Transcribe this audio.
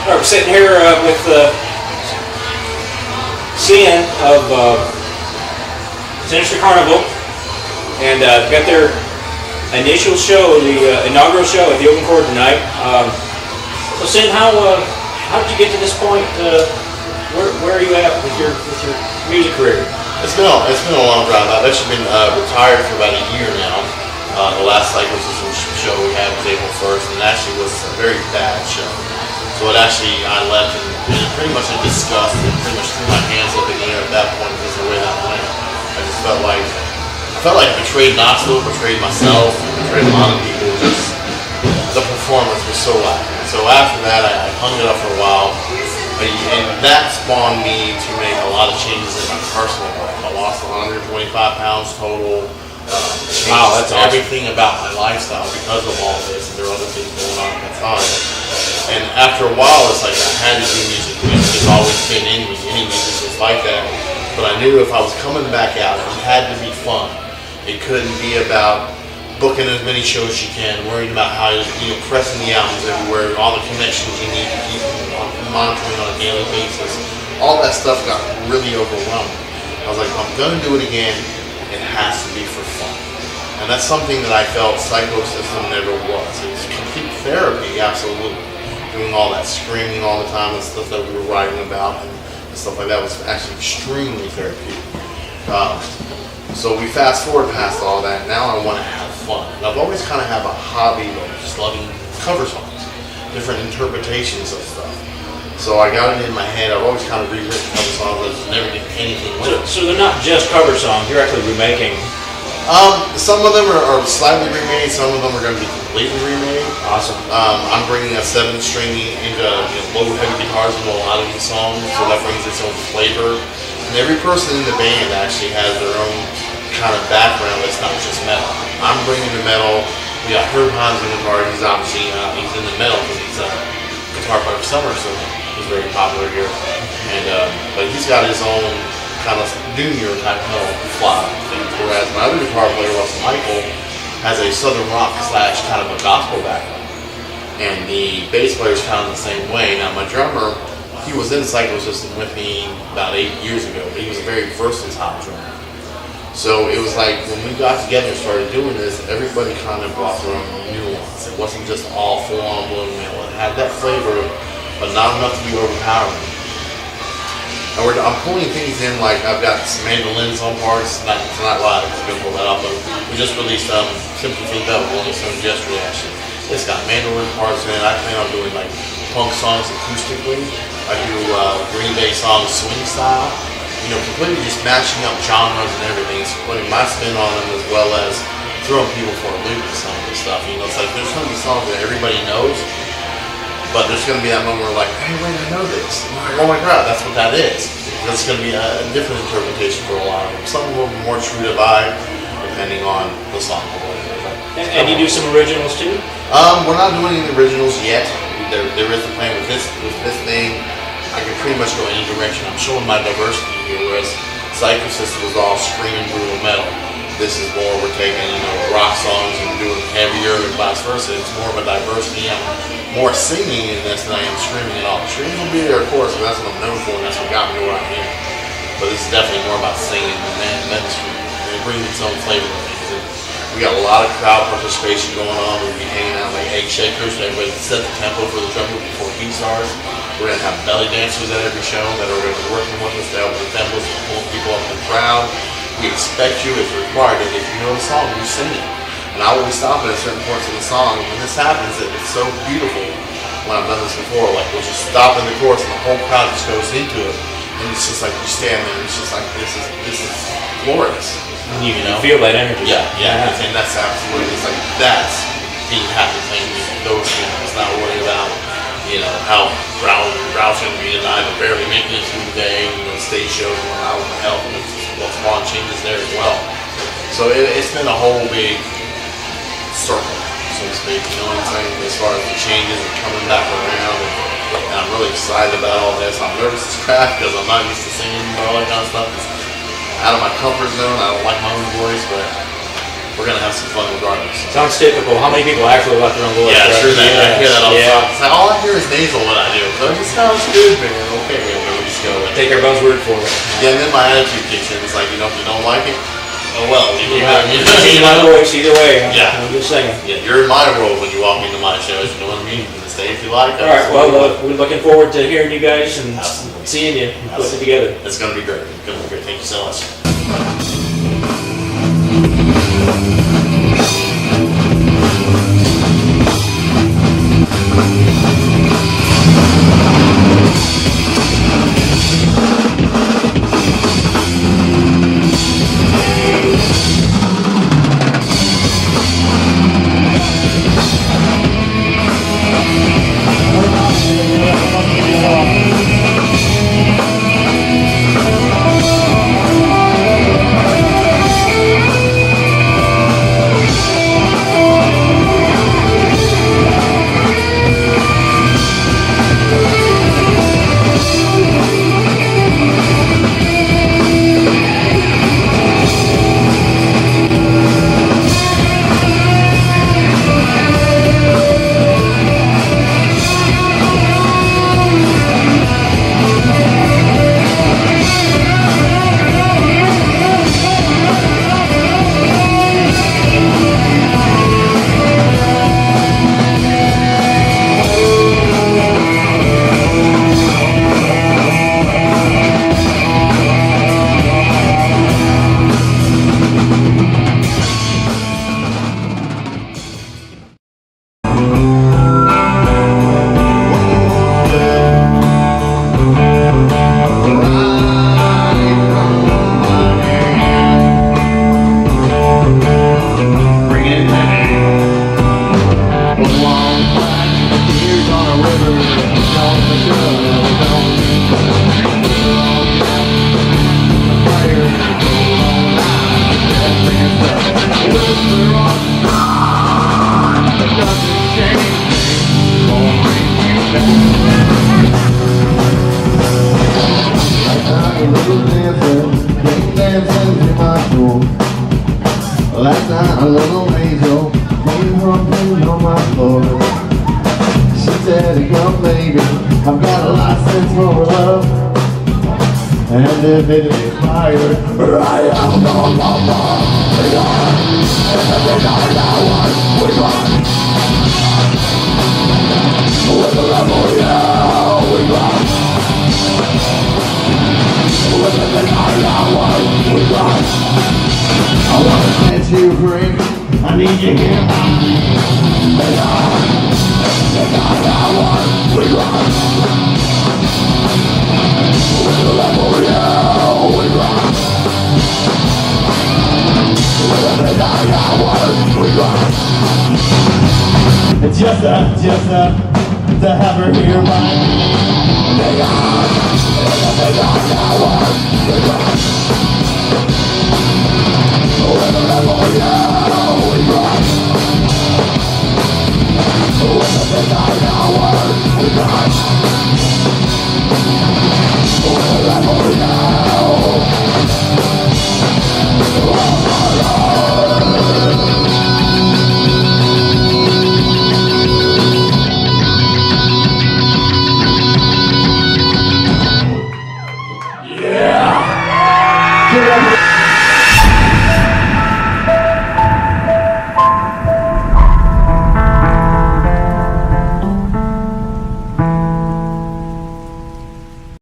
We're sitting here with Cian of Synister Carnival, and got their initial show, the inaugural show at the Open Chord tonight. So, Cian, how did you get to this point? Where are you at with your music career? It's been a long ride. I've actually been retired for about a year now. The last Psychosystem show we had was April 1st, and it actually was a very bad show. So I left and pretty much in disgust and pretty much threw my hands up in the air at that point because of the way that went. I just felt like I betrayed Knoxville, betrayed myself, betrayed a lot of people. Just the performance was so lacking. So after that, I hung it up for a while. And that spawned me to make a lot of changes in my personal life. I lost 125 pounds total. Wow, that's awesome. Everything about my lifestyle because of all this, and there were other things going on at the time. And after a while, it's like I had to do music. Music has always been in me. Any music was like that. But I knew if I was coming back out, it had to be fun. It couldn't be about booking as many shows as you can, worrying about how you're pressing the albums everywhere, all the connections you need to keep monitoring on a daily basis. All that stuff got really overwhelming. I was like, if I'm going to do it again, it has to be for fun. And that's something that I felt Psychosystem never was. It was complete therapy, absolutely. Doing all that screaming all the time and stuff that we were writing about and stuff like that was actually extremely therapeutic. So we fast forward past all that. Now I want to have fun. And I've always kind of had a hobby of just loving cover songs, different interpretations of stuff. So I got it in my head. I've always kind of rewritten cover songs, but just never did anything with it. So they're not just cover songs. You're actually remaking. Some of them are slightly remade. Some of them are going to be completely remade. Awesome. I'm bringing a 7-string into low heavy guitars into a lot of these songs, so that brings its own flavor. And every person in the band actually has their own kind of background that's not just metal. I'm bringing the metal. We got Herb Hans in the guitar. He's obviously he's in the metal because he's a guitar player summer, so he's very popular here. And but he's got his own kind of junior type metal fly thing. Whereas my other guitar player, Russell Michael, has a southern rock / kind of a gospel background. And the bass player is kind of the same way. Now my drummer, he was in Psychosystem with me about 8 years ago, but he was a very versatile drummer. So it was like when we got together and started doing this, everybody kind of brought their own nuance. It wasn't just all full-on blown metal. It had that flavor, but not enough to be overpowering. And I'm pulling things in, like I've got some mandolins on parts. It's not live, I'm going to pull that up, but we just released Simply for the Devil, Rolling Stones yesterday actually. It's got mandolin parts in it. I plan on doing like punk songs acoustically. I do Green Day songs swing style. You know, completely just matching up genres and everything, so putting my spin on them as well as throwing people for a loop with some of this stuff. You know, it's like there's going to be songs that everybody knows, but there's going to be that moment where like, hey, wait, I know this. And like, oh my God, that's what that is. Because it's going to be a different interpretation for a lot of them. Some will be more true to vibe, depending on the song. And you do some originals too? We're not doing any originals yet. There is a plan with this thing. I can pretty much go any direction. I'm showing my diversity here, whereas Psychosystem was all screaming brutal metal. This is more, we're taking, rock songs and doing heavier and vice versa. It's more of a diversity. I'm more singing in this than I am screaming at all. Screaming will be there, of course, and that's what I'm known for, and that's what got me where I am. But this is definitely more about singing than screaming. And it brings its own flavor to things. We got a lot of crowd participation going on. We'll be hanging out like egg shakers. Everybody set the tempo for the drummer before he starts. We're going to have belly dancers at every show that are going to be working with us to help with the tempos and pull people up in the crowd. We expect you, it's required, that if you know the song, you sing it. And I will be stopping at certain points in the song. When this happens, it's so beautiful. When I've done this before, like we'll just stop in the chorus and the whole crowd just goes into it. And it's just like you stand there and it's just like, this is glorious. You feel that energy. Yeah. And that's absolutely, it's like, that's being happy playing music. Those feelings, not worrying about, how Ralph's going to be tonight, but barely making it through the day, stage shows and whatnot with my health, and what's spawn changes there as well. So it's been a whole big circle, so to speak, you know what I'm saying, as far as the changes and coming back around, and I'm really excited about all this. I'm nervous as crap because I'm not used to singing and all that kind of stuff. It's out of my comfort zone. I don't like my own voice, but we're gonna have some fun regardless. Sounds typical. How many people actually left their own voice? Yeah, right? sure that. I hear that all the Yeah. time. It's like, all I hear is nasal when I do. So it sounds good, man. Okay, man, we just go with it. Take everyone's word for it. Yeah, and then my attitude kicks in. It's like, you know, if you don't like it, oh well, leave it Yeah, alone. see my voice either way. Yeah. I'm just saying. Yeah, you're in my world when you walk into my shows. You know what I mean? You can stay if you like. All right. Well, we're looking forward to hearing you guys and Absolutely. seeing you and putting it together. It's gonna be great. It's gonna be great. Thank you so much. Last night a little angel came humping on my floor. She said, young lady, I've got a license for love, and if it expired, right out on my bar. And every night I was with one. With the rebel, yeah, we run. With every night I was with one. I wanna dance you free, I need you here. And I want we run. With the level, yeah, we run. With every night I want we run. It's just to have her here by me on. And every night I want we run. With the level, yeah, we run. With the night hour, we run. With the level, yeah.